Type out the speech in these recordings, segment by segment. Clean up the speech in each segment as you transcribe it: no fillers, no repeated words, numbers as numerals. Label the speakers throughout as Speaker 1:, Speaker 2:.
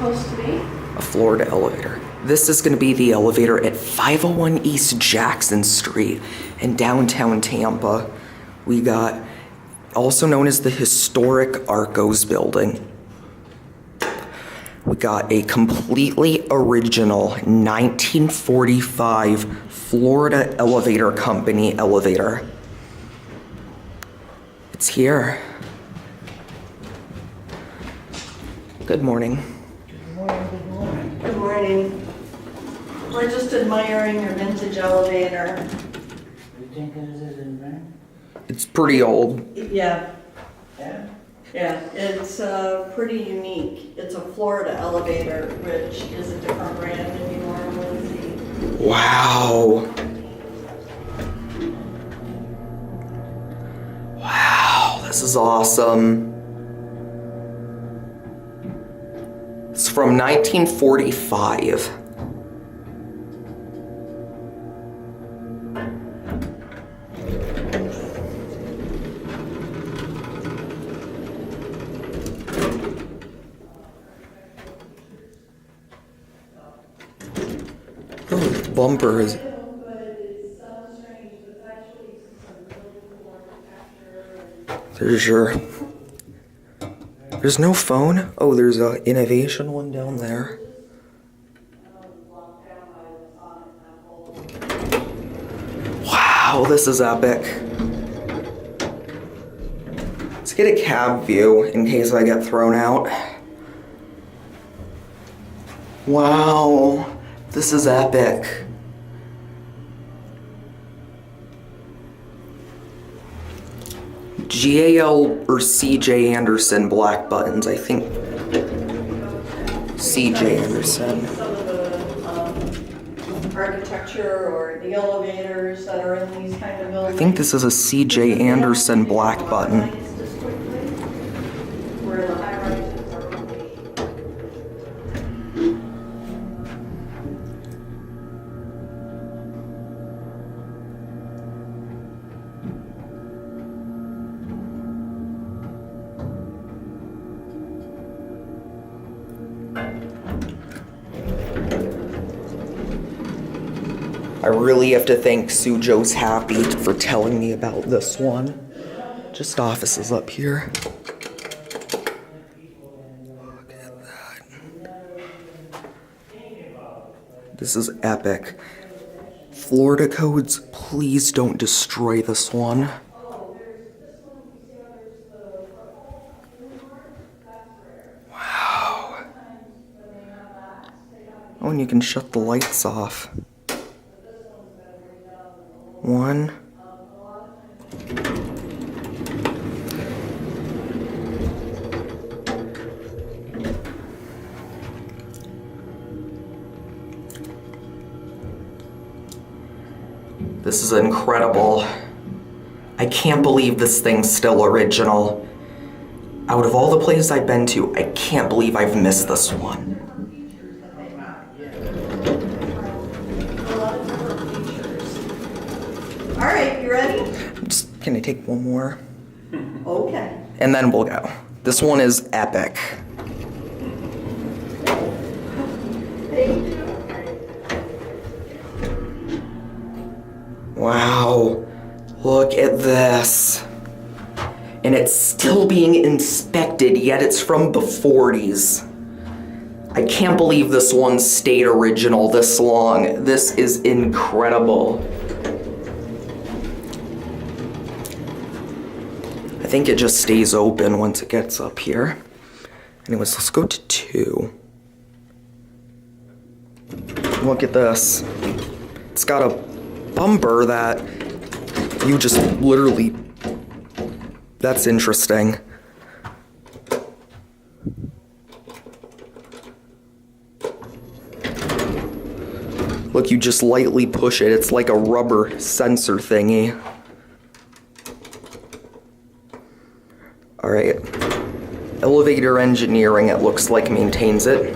Speaker 1: supposed to be?
Speaker 2: A Florida elevator. This is going to be the elevator at 501 East Jackson Street in downtown Tampa. We got, also known as the historic Arcos building. We got a completely original 1945 Florida Elevator Company elevator. It's here. Good morning.
Speaker 1: Good morning, good morning. Good morning. We're just admiring your vintage elevator.
Speaker 3: You think it is in there?
Speaker 2: It's pretty old.
Speaker 1: Yeah,
Speaker 3: Yeah.
Speaker 1: yeah, it's pretty unique. It's a Florida elevator, which is a different brand than you normally see.
Speaker 2: Wow. Wow, this is awesome. It's from 1945. Oh, the bumper is... There's your... There's no phone? Oh, there's a innovation one down there. Wow, this is epic. Let's get a cab view in case I get thrown out. Wow, this is epic. GAL or CJ Anderson black buttons, I think. CJ Anderson.
Speaker 1: Some of the architecture or the elevators that are in these kind of
Speaker 2: I
Speaker 1: buildings.
Speaker 2: think this is a CJ Anderson black button.
Speaker 1: Where the high rises are only.
Speaker 2: I really have to thank suejoshappy for telling me about this one. Just offices up here. Look at that. This is epic. Florida codes, please don't destroy this one. Wow. Oh, and you can shut the lights off. One. This is incredible. I can't believe this thing's still original. Out of all the places I've been to, I can't believe I've missed this one.
Speaker 1: All right, you ready?
Speaker 2: Can I take one more?
Speaker 1: Okay.
Speaker 2: And then we'll go. This one is epic.
Speaker 1: Thank you.
Speaker 2: Wow. Look at this. And it's still being inspected, yet it's from the 40s. I can't believe this one stayed original this long. This is incredible. I think it just stays open once it gets up here. Anyways, let's go to 2. Look at this. It's got a bumper that you just literally... That's interesting. Look, you just lightly push it. It's like a rubber sensor thingy. All right. Elevator engineering, it looks like, maintains it.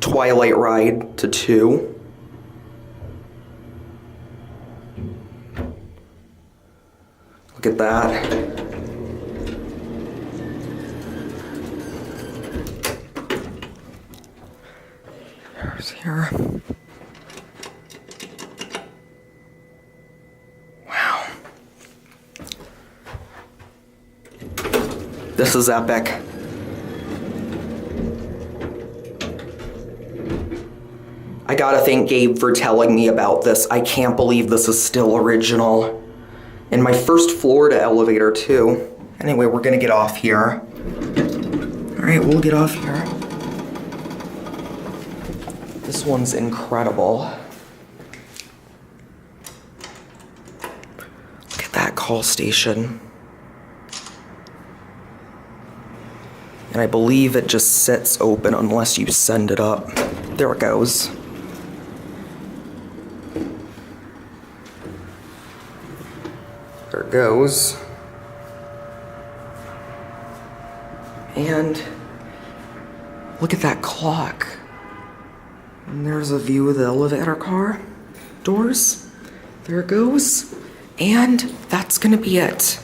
Speaker 2: Twilight Ride to 2. Look at that. There's here. Wow. This is epic. I gotta thank Gabe for telling me about this. I can't believe this is still original. And my first Florida elevator too. Anyway, we're gonna get off here. All right, we'll get off here. This one's incredible. Look at that call station. And I believe it just sits open unless you send it up. There it goes. There it goes. And look at that clock. And there's a view of the elevator car doors. There it goes. And that's gonna be it.